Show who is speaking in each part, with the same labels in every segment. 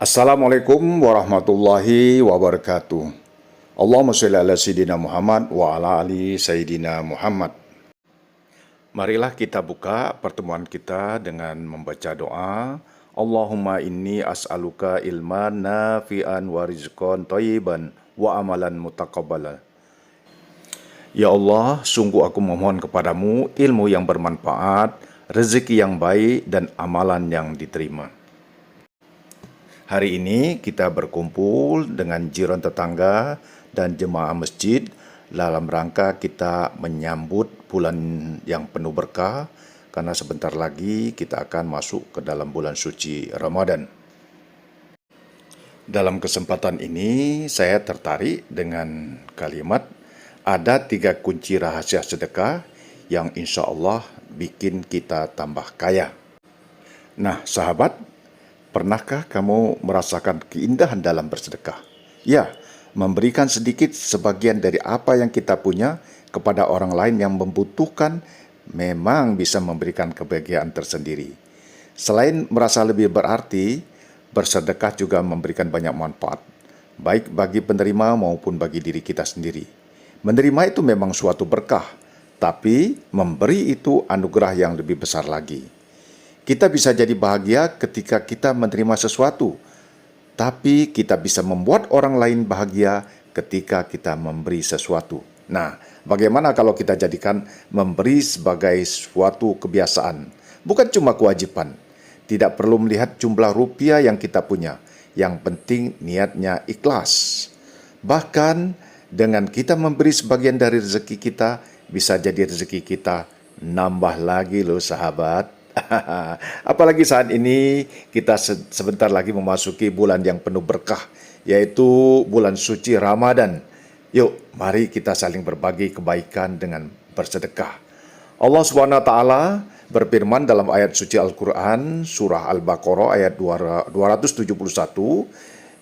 Speaker 1: Assalamualaikum warahmatullahi wabarakatuh. Allahumma sholli ala Sayyidina Muhammad wa ala ali Sayyidina Muhammad. Marilah kita buka pertemuan kita dengan membaca doa. Allahumma inni as'aluka ilman nafi'an wa rizqan thayyiban wa amalan mutaqabbala. Ya Allah, sungguh aku memohon kepadamu ilmu yang bermanfaat, rezeki yang baik, dan amalan yang diterima. Hari ini kita berkumpul dengan jiran tetangga dan jemaah masjid dalam rangka kita menyambut bulan yang penuh berkah, karena sebentar lagi kita akan masuk ke dalam bulan suci Ramadan. Dalam kesempatan ini saya tertarik dengan kalimat ada 3 kunci rahasia sedekah yang insya Allah bikin kita tambah kaya. Nah sahabat, pernahkah kamu merasakan keindahan dalam bersedekah? Ya, memberikan sedikit sebagian dari apa yang kita punya kepada orang lain yang membutuhkan memang bisa memberikan kebahagiaan tersendiri. Selain merasa lebih berarti, bersedekah juga memberikan banyak manfaat, baik bagi penerima maupun bagi diri kita sendiri. Menerima itu memang suatu berkah, tapi memberi itu anugerah yang lebih besar lagi. Kita bisa jadi bahagia ketika kita menerima sesuatu, tapi kita bisa membuat orang lain bahagia ketika kita memberi sesuatu. Nah, bagaimana kalau kita jadikan memberi sebagai suatu kebiasaan, bukan cuma kewajiban. Tidak perlu melihat jumlah rupiah yang kita punya, yang penting niatnya ikhlas. Bahkan dengan kita memberi sebagian dari rezeki kita, bisa jadi rezeki kita nambah lagi loh sahabat. Apalagi saat ini kita sebentar lagi memasuki bulan yang penuh berkah, yaitu bulan suci Ramadan. Yuk, mari kita saling berbagi kebaikan dengan bersedekah. Allah SWT berfirman dalam ayat suci Al-Quran, surah Al-Baqarah ayat 271,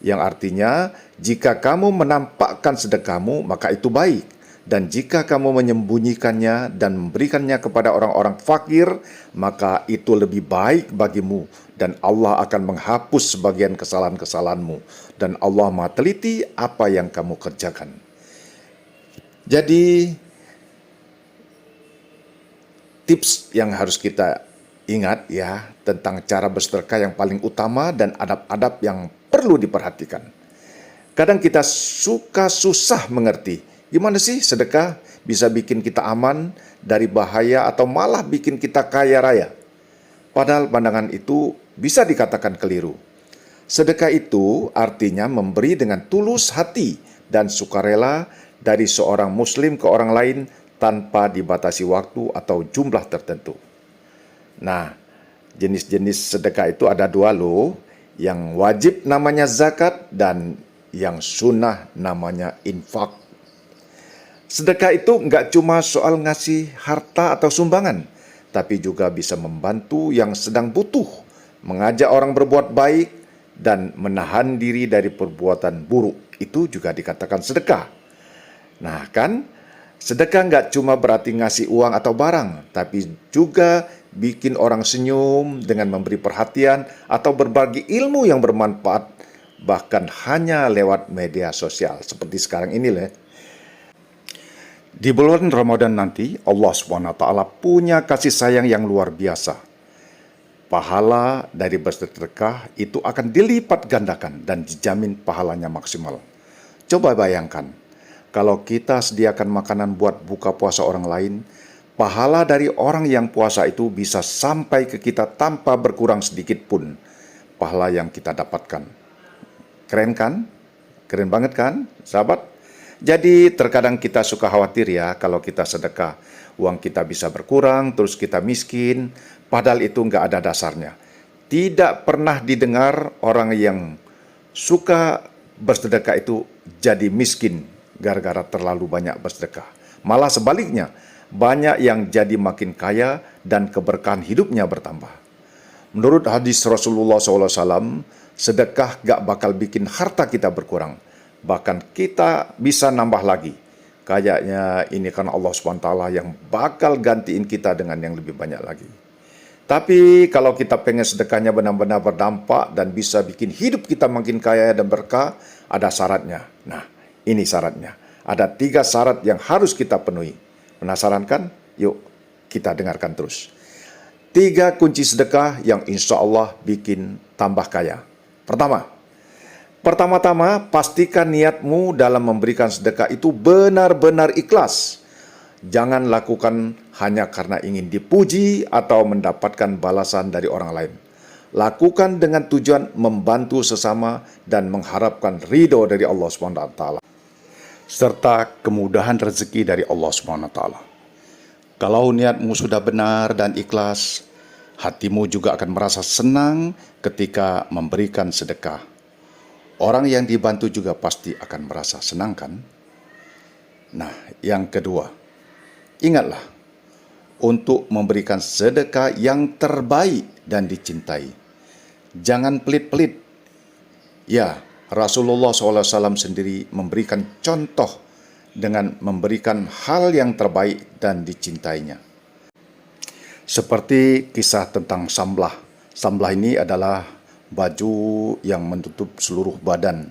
Speaker 1: yang artinya, jika kamu menampakkan sedekahmu, maka itu baik. Dan jika kamu menyembunyikannya dan memberikannya kepada orang-orang fakir, maka itu lebih baik bagimu. Dan Allah akan menghapus sebagian kesalahan-kesalahanmu. Dan Allah Maha teliti apa yang kamu kerjakan. Jadi, tips yang harus kita ingat ya, tentang cara bersedekah yang paling utama dan adab-adab yang perlu diperhatikan. Kadang kita suka susah mengerti. Gimana sih sedekah bisa bikin kita aman dari bahaya atau malah bikin kita kaya raya? Padahal pandangan itu bisa dikatakan keliru. Sedekah itu artinya memberi dengan tulus hati dan sukarela dari seorang muslim ke orang lain tanpa dibatasi waktu atau jumlah tertentu. Nah, jenis-jenis sedekah itu ada 2 loh. Yang wajib namanya zakat dan yang sunnah namanya infak. Sedekah itu nggak cuma soal ngasih harta atau sumbangan, tapi juga bisa membantu yang sedang butuh, mengajak orang berbuat baik, dan menahan diri dari perbuatan buruk. Itu juga dikatakan sedekah. Nah kan, sedekah nggak cuma berarti ngasih uang atau barang, tapi juga bikin orang senyum dengan memberi perhatian atau berbagi ilmu yang bermanfaat, bahkan hanya lewat media sosial seperti sekarang ini lah. Di bulan Ramadan nanti, Allah SWT punya kasih sayang yang luar biasa. Pahala dari bersedekah itu akan dilipat gandakan dan dijamin pahalanya maksimal. Coba bayangkan, kalau kita sediakan makanan buat buka puasa orang lain, pahala dari orang yang puasa itu bisa sampai ke kita tanpa berkurang sedikit pun pahala yang kita dapatkan. Keren kan? Keren banget kan, sahabat? Jadi terkadang kita suka khawatir ya kalau kita sedekah, uang kita bisa berkurang, terus kita miskin, padahal itu nggak ada dasarnya. Tidak pernah didengar orang yang suka bersedekah itu jadi miskin gara-gara terlalu banyak bersedekah. Malah sebaliknya, banyak yang jadi makin kaya dan keberkahan hidupnya bertambah. Menurut hadis Rasulullah SAW, sedekah gak bakal bikin harta kita berkurang. Bahkan kita bisa nambah lagi. Kayaknya ini kan Allah SWT yang bakal gantiin kita dengan yang lebih banyak lagi. Tapi kalau kita pengen sedekahnya benar-benar berdampak dan bisa bikin hidup kita makin kaya dan berkah, ada syaratnya. Nah, ini syaratnya. Ada 3 syarat yang harus kita penuhi. Penasaran kan? Yuk, kita dengarkan terus. 3 kunci sedekah yang insya Allah bikin tambah kaya. Pertama-tama, pastikan niatmu dalam memberikan sedekah itu benar-benar ikhlas. Jangan lakukan hanya karena ingin dipuji atau mendapatkan balasan dari orang lain. Lakukan dengan tujuan membantu sesama dan mengharapkan ridho dari Allah SWT, serta kemudahan rezeki dari Allah SWT. Kalau niatmu sudah benar dan ikhlas, hatimu juga akan merasa senang ketika memberikan sedekah. Orang yang dibantu juga pasti akan merasa senang, kan? Nah, yang kedua, ingatlah untuk memberikan sedekah yang terbaik dan dicintai. Jangan pelit-pelit. Ya, Rasulullah SAW sendiri memberikan contoh dengan memberikan hal yang terbaik dan dicintainya. Seperti kisah tentang samblah. Samblah ini adalah baju yang menutup seluruh badan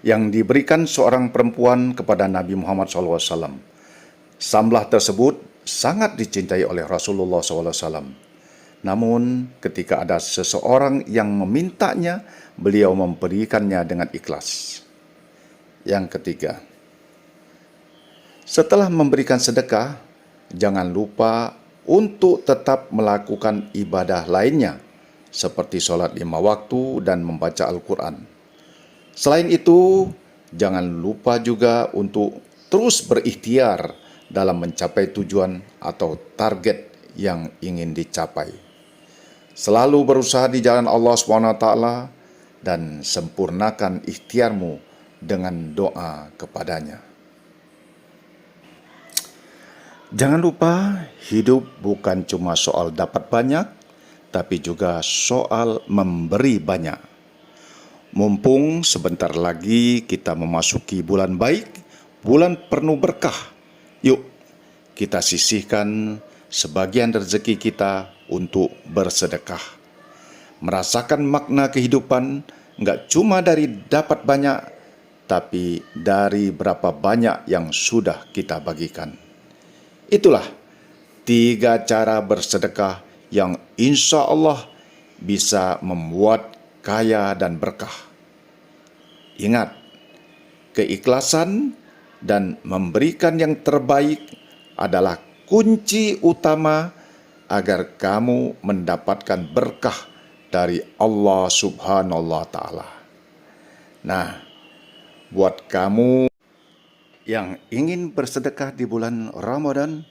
Speaker 1: yang diberikan seorang perempuan kepada Nabi Muhammad SAW. Samblah tersebut sangat dicintai oleh Rasulullah SAW. Namun ketika ada seseorang yang memintanya, beliau memberikannya dengan ikhlas. Yang ketiga, setelah memberikan sedekah, jangan lupa untuk tetap melakukan ibadah lainnya, seperti sholat 5 waktu dan membaca Al-Quran. Selain itu, jangan lupa juga untuk terus berikhtiar dalam mencapai tujuan atau target yang ingin dicapai. Selalu berusaha di jalan Allah SWT dan sempurnakan ikhtiarmu dengan doa kepadanya. Jangan lupa, hidup bukan cuma soal dapat banyak, tapi juga soal memberi banyak. Mumpung sebentar lagi kita memasuki bulan baik, bulan penuh berkah. Yuk, kita sisihkan sebagian rezeki kita untuk bersedekah. Merasakan makna kehidupan nggak cuma dari dapat banyak, tapi dari berapa banyak yang sudah kita bagikan. Itulah 3 cara bersedekah yang insya Allah bisa membuat kaya dan berkah. Ingat, keikhlasan dan memberikan yang terbaik adalah kunci utama agar kamu mendapatkan berkah dari Allah Subhanahu wa Ta'ala. Nah, buat kamu yang ingin bersedekah di bulan Ramadan,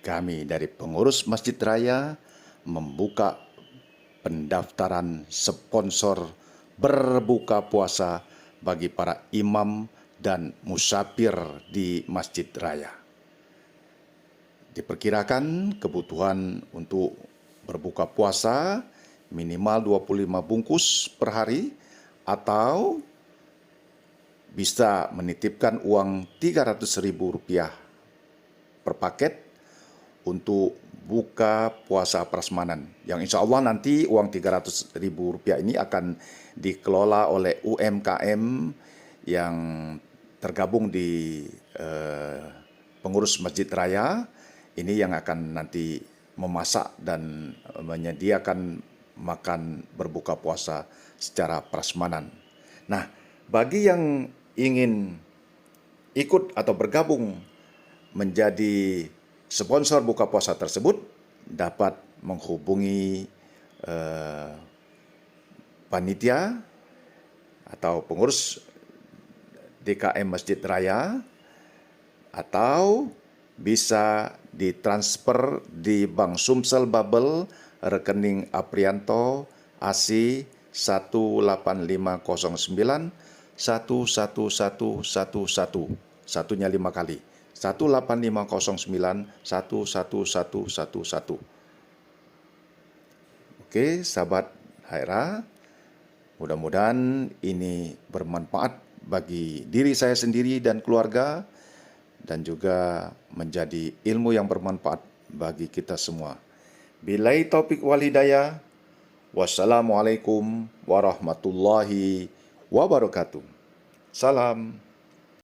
Speaker 1: kami dari pengurus Masjid Raya membuka pendaftaran sponsor berbuka puasa bagi para imam dan musafir di Masjid Raya. Diperkirakan kebutuhan untuk berbuka puasa minimal 25 bungkus per hari, atau bisa menitipkan uang Rp300.000 per paket untuk buka puasa prasmanan. Yang insya Allah nanti uang Rp300.000 ini akan dikelola oleh UMKM yang tergabung di pengurus Masjid Raya. Ini yang akan nanti memasak dan menyediakan makan berbuka puasa secara prasmanan. Nah, bagi yang ingin ikut atau bergabung menjadi sponsor buka puasa tersebut, dapat menghubungi panitia atau pengurus DKM Masjid Raya, atau bisa ditransfer di Bank Sumsel Babel rekening Aprianto AC 18509 11111, satunya 5 kali, 18509 11111. Oke, sahabat Haira, mudah-mudahan ini bermanfaat bagi diri saya sendiri dan keluarga, dan juga menjadi ilmu yang bermanfaat bagi kita semua. Bilai taufik wal hidayah. Wassalamualaikum warahmatullahi wabarakatuh. Salam.